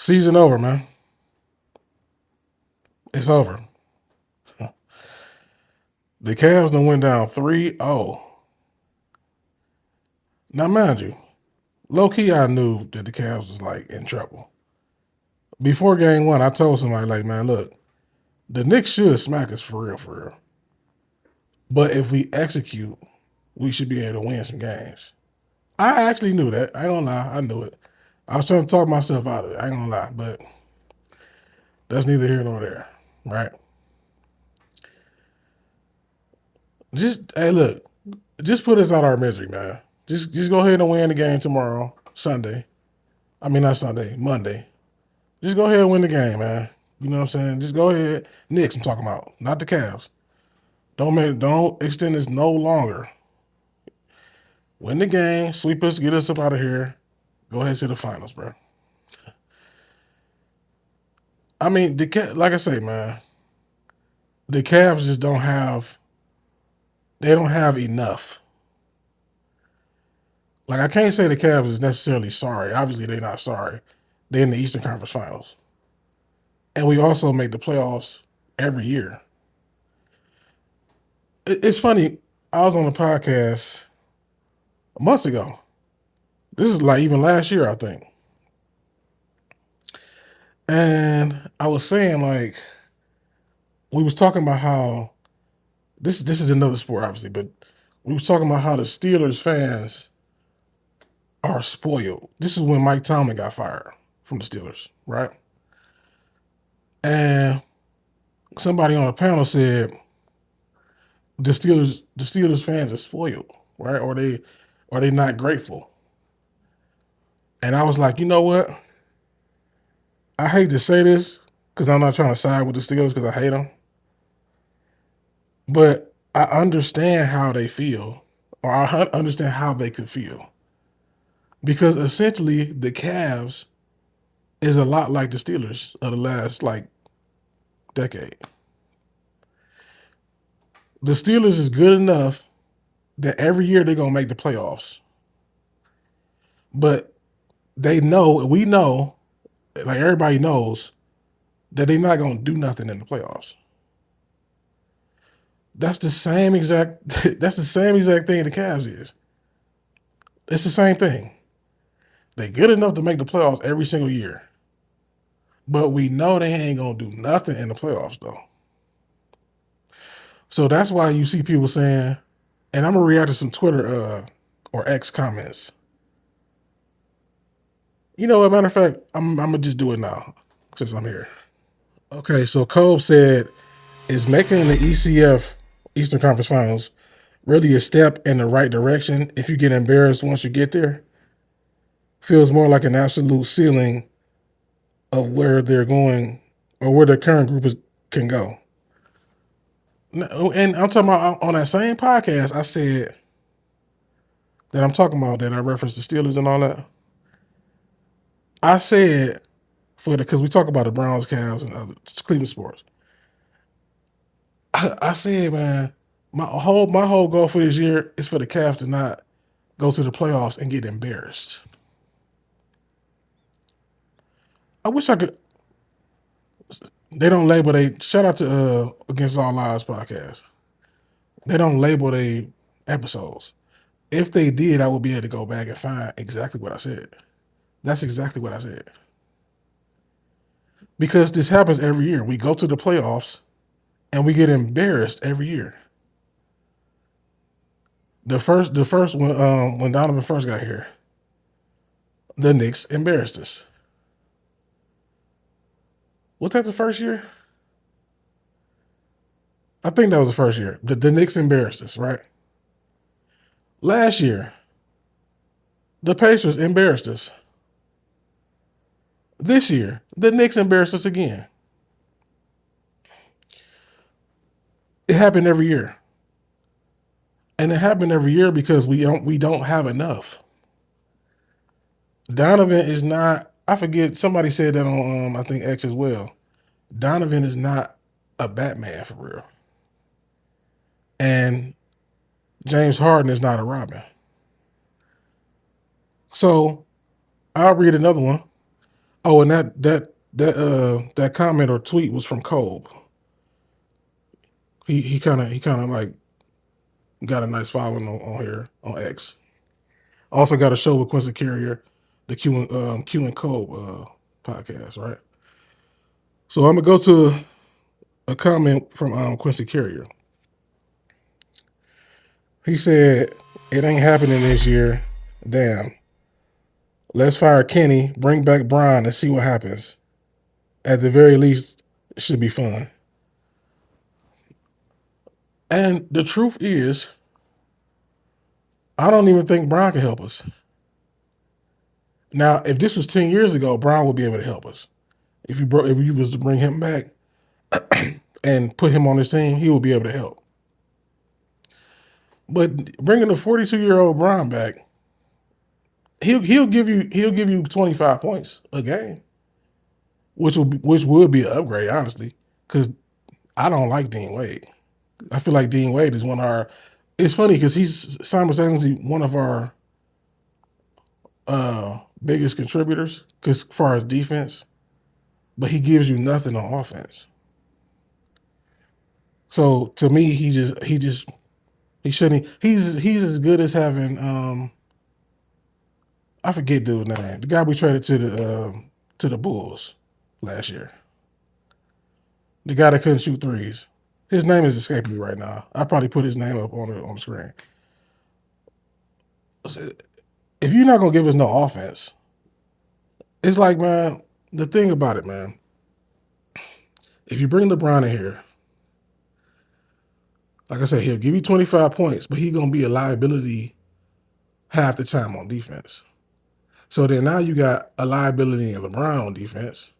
Season over, man. It's over. The Cavs done went down 3-0. Now, mind you, low key, I knew that the Cavs was like in trouble. Before game one, I told somebody, like, man, look, the Knicks should smack us for real, for real. But if we execute, we should be able to win some games. I actually knew that. I ain't gonna lie. I knew it. I was trying to talk myself out of it. I ain't gonna lie. But that's neither here nor there, right? Hey, look, just put us out our misery, man. Just go ahead and win the game tomorrow, Sunday. I mean, not Sunday, Monday. Just go ahead and win the game, man. You know what I'm saying? Just go ahead. Knicks, I'm talking about, not the Cavs. Don't extend this no longer. Win the game, sweep us, get us up out of here. Go ahead to the finals, bro. I mean, like I say, man, the Cavs just don't have. They don't have enough. Like, I can't say the Cavs is necessarily sorry. Obviously, they're not sorry. They're in the Eastern Conference Finals. And we also make the playoffs every year. It's funny. I was on a podcast months ago. This is like even last year, I think. And I was saying, like, we was talking about how this is another sport, obviously, but we was talking about how the Steelers fans are spoiled. This is when Mike Tomlin got fired from the Steelers, right? And somebody on a panel said the Steelers fans are spoiled, right? Or they not grateful. And I was like, you know what? I hate to say this because I'm not trying to side with the Steelers because I hate them. But I understand how they feel, or I understand how they could feel. Because essentially the Cavs is a lot like the Steelers of the last decade. The Steelers is good enough that every year they're gonna make the playoffs. But we know, like everybody knows, that they're not gonna do nothing in the playoffs. That's the same exact thing the Cavs is. It's the same thing. They're good enough to make the playoffs every single year. But we know they ain't gonna do nothing in the playoffs though. So that's why you see people saying, and I'm gonna react to some Twitter or X comments. You know, as a matter of fact, I'm gonna just do it now since I'm here. Okay, so Kobe said, "Is making the ECF Eastern Conference Finals really a step in the right direction if you get embarrassed once you get there? Feels more like an absolute ceiling of where they're going or where the current can go." And I'm talking about on that same podcast, I said that I'm talking about that I referenced the Steelers and all that. I said because we talk about the Browns, Cavs, and other Cleveland sports. I said, man, my whole goal for this year is for the Cavs to not go to the playoffs and get embarrassed. I wish I could. They don't label shout out to Against All Lies podcast. They don't label their episodes. If they did, I would be able to go back and find exactly what I said. That's exactly what I said. Because this happens every year. We go to the playoffs and we get embarrassed every year. The first when Donovan first got here, the Knicks embarrassed us. Was that the first year? I think that was the first year. The Knicks embarrassed us, right? Last year, the Pacers embarrassed us. This year, the Knicks embarrassed us again. It happened every year. And it happened every year because we don't have enough. Donovan is not, I forget, somebody said that on I think X as well. Donovan is not a Batman for real. And James Harden is not a Robin. So I'll read another one. Oh, and that comment or tweet was from Kobe. He kind of like got a nice following on here on X. Also got a show with Quincy Carrier, the Q and Kobe podcast, right? So I'm gonna go to a comment from Quincy Carrier. He said, "It ain't happening this year. Damn. Let's fire Kenny, bring back Brian, and see what happens. At the very least, it should be fun." And the truth is, I don't even think Brian can help us. Now, if this was 10 years ago, Brian would be able to help us. If you was to bring him back and put him on this team, he would be able to help. But bringing a 42-year-old Brian back, he'll give you 25 points a game, which would be an upgrade, honestly, because I don't like Dean Wade. I feel like Dean Wade is one of our. It's funny because he's simultaneously one of our biggest contributors as far as defense, but he gives you nothing on offense. So to me, he shouldn't. He's as good as having I forget dude's name. The guy we traded to the Bulls last year. The guy that couldn't shoot threes. His name is escaping me right now. I probably put his name up on the screen. If you're not gonna give us no offense, it's like, man, the thing about it, man. If you bring LeBron in here, like I said, he'll give you 25 points, but he's gonna be a liability half the time on defense. So then now you got a liability in LeBron on defense.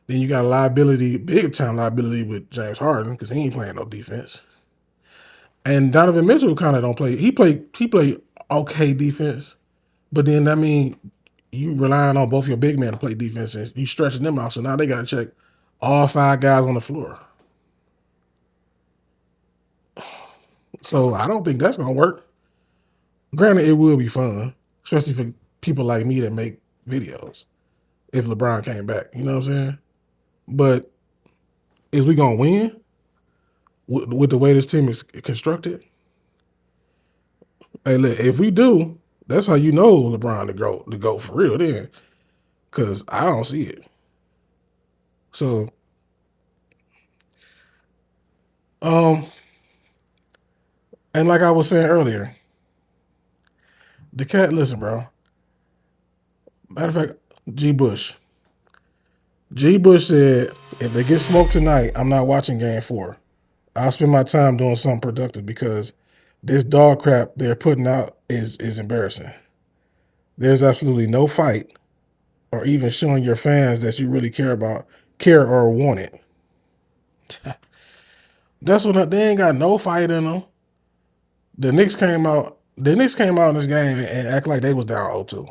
Then you got a liability, big time liability with James Harden because he ain't playing no defense. And Donovan Mitchell kind of don't play. He played okay defense, but then that means you relying on both your big men to play defense and you stretching them out. So now they got to check all 5 guys on the floor. So I don't think that's gonna work. Granted, it will be fun, especially for people like me that make videos. If LeBron came back, you know what I'm saying? But is we gonna win with the way this team is constructed? Hey, look, if we do, that's how you know LeBron to go for real then, because I don't see it. So, and like I was saying earlier, the cat. Listen, bro. Matter of fact, G. Bush said, if they get smoked tonight, I'm not watching Game 4. I'll spend my time doing something productive because this dog crap they're putting out is embarrassing. There's absolutely no fight or even showing your fans that you really care or want it. That's what they ain't got no fight in them. The Knicks came out in this game and act like they was down 0-2.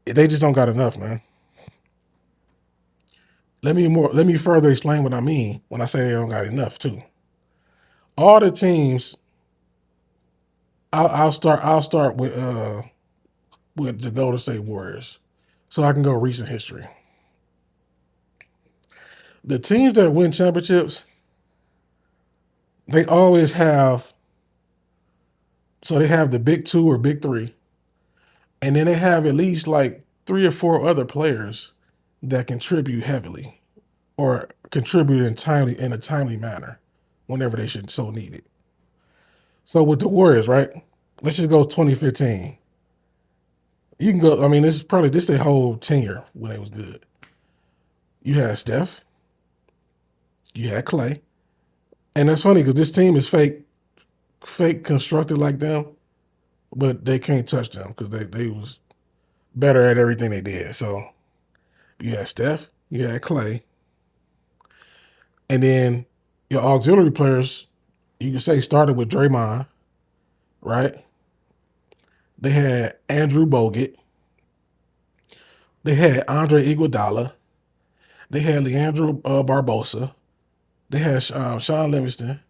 They just don't got enough, man. Let me further explain what I mean when I say they don't got enough too. All the teams, I'll start with the Golden State Warriors, so I can go recent history. The teams that win championships, they always have. So they have the big 2 or big 3, and then they have at least like 3 or 4 other players that contribute heavily or contribute in a timely manner whenever they should so need it. So with the Warriors, right? Let's just go 2015. You can go. I mean, this is their whole tenure when it was good. You had Steph, you had Clay, and that's funny because this team is fake constructed like them, but they can't touch them because they was better at everything they did. So you had Steph, you had Clay, and then your auxiliary players, you can say started with Draymond, right? They had Andrew Bogut. They had Andre Iguodala. They had Leandro Barbosa. They had Sean Livingston.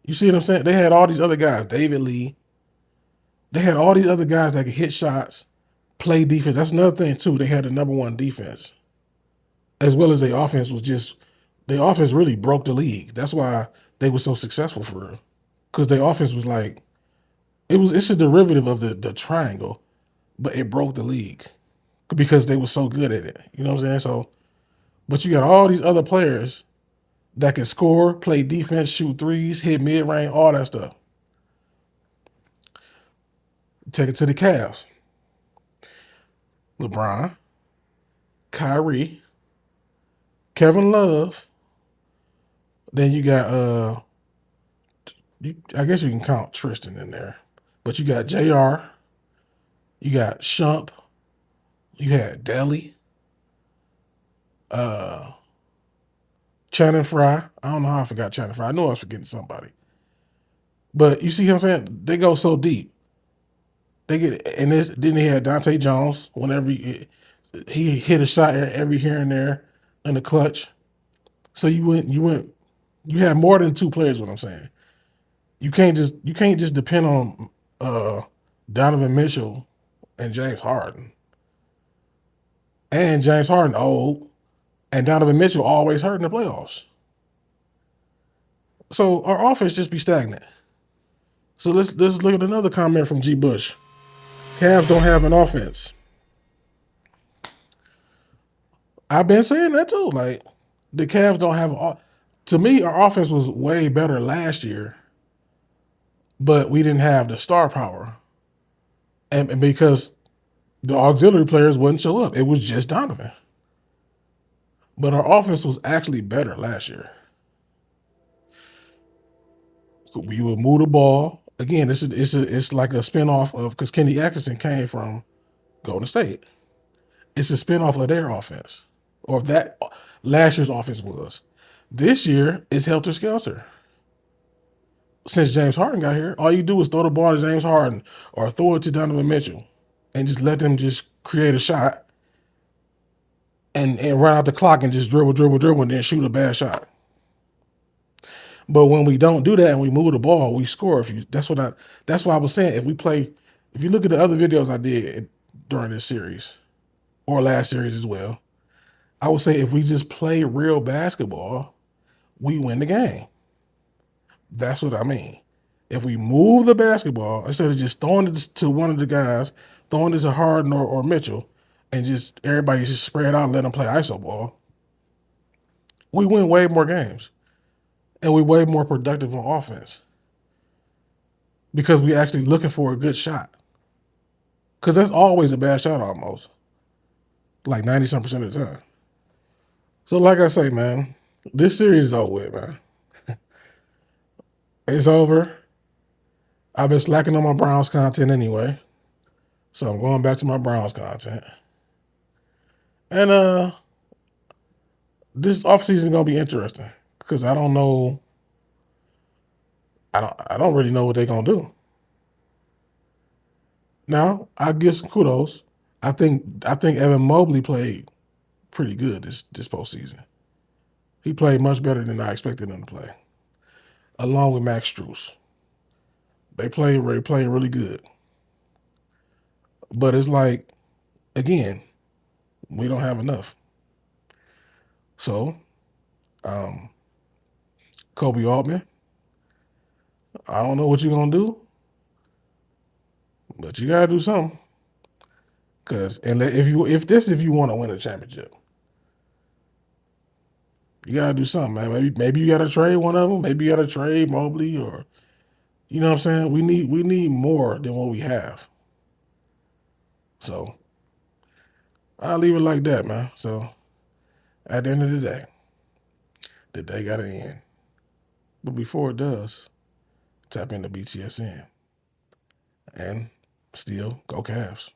You see what I'm saying? They had all these other guys, David Lee. They had all these other guys that could hit shots, play defense. That's another thing too. They had the number one defense, as well as their offense was just. Their offense really broke the league. That's why they were so successful for real. Because their offense was like it's a derivative of the triangle, but it broke the league because they were so good at it. You know what I'm saying? So, but you got all these other players that can score, play defense, shoot threes, hit mid range, all that stuff. Take it to the Cavs. LeBron, Kyrie, Kevin Love. Then you got I guess you can count Tristan in there, but you got JR, you got Shump, you had Deli, Channing Frye. I don't know how I forgot Channing Frye. I know I was forgetting somebody. But you see what I'm saying? They go so deep. They get and then they had Dante Jones. Whenever he hit a shot every here and there in the clutch. So you had more than two players. What I'm saying, you can't just depend on Donovan Mitchell and James Harden. And James Harden old, and Donovan Mitchell always hurt in the playoffs. So our offense just be stagnant. So let's look at another comment from G. Bush. Cavs don't have an offense. I've been saying that too. Like the Cavs don't have. To me, our offense was way better last year, but we didn't have the star power, and because the auxiliary players wouldn't show up, it was just Donovan. But our offense was actually better last year. We would move the ball. Again, it's like a spinoff of because Kenny Atkinson came from Golden State. It's a spinoff of their offense, or that last year's offense was. This year is helter skelter. Since James Harden got here, all you do is throw the ball to James Harden or throw it to Donovan Mitchell, and just let them just create a shot and run out the clock and just dribble, and then shoot a bad shot. But when we don't do that and we move the ball, we score. That's why I was saying if you look at the other videos I did during this series or last series as well, I would say if we just play real basketball, we win the game. That's what I mean. If we move the basketball instead of just throwing it to one of the guys, throwing it to Harden or Mitchell, and just everybody just spread out and let them play iso ball, we win way more games. And we're way more productive on offense because we're actually looking for a good shot. Because that's always a bad shot almost, like 90-some% of the time. So like I say, man, this series is over with, man. It's over. I've been slacking on my Browns content anyway, so I'm going back to my Browns content. And this offseason is going to be interesting because I don't know. I don't really know what they're going to do. Now, I give some kudos. I think Evan Mobley played pretty good this postseason. He played much better than I expected him to play, along with Max Strus. They played really good. But it's like, again, we don't have enough. So, Kobe Altman, I don't know what you're going to do, but you got to do something. Because if you want to win a championship, you got to do something, man. Maybe you got to trade one of them. Maybe you got to trade Mobley or, you know what I'm saying? We need more than what we have. So, I'll leave it like that, man. So, at the end of the day got to end. But before it does, tap into BTSN. And still, go Cavs.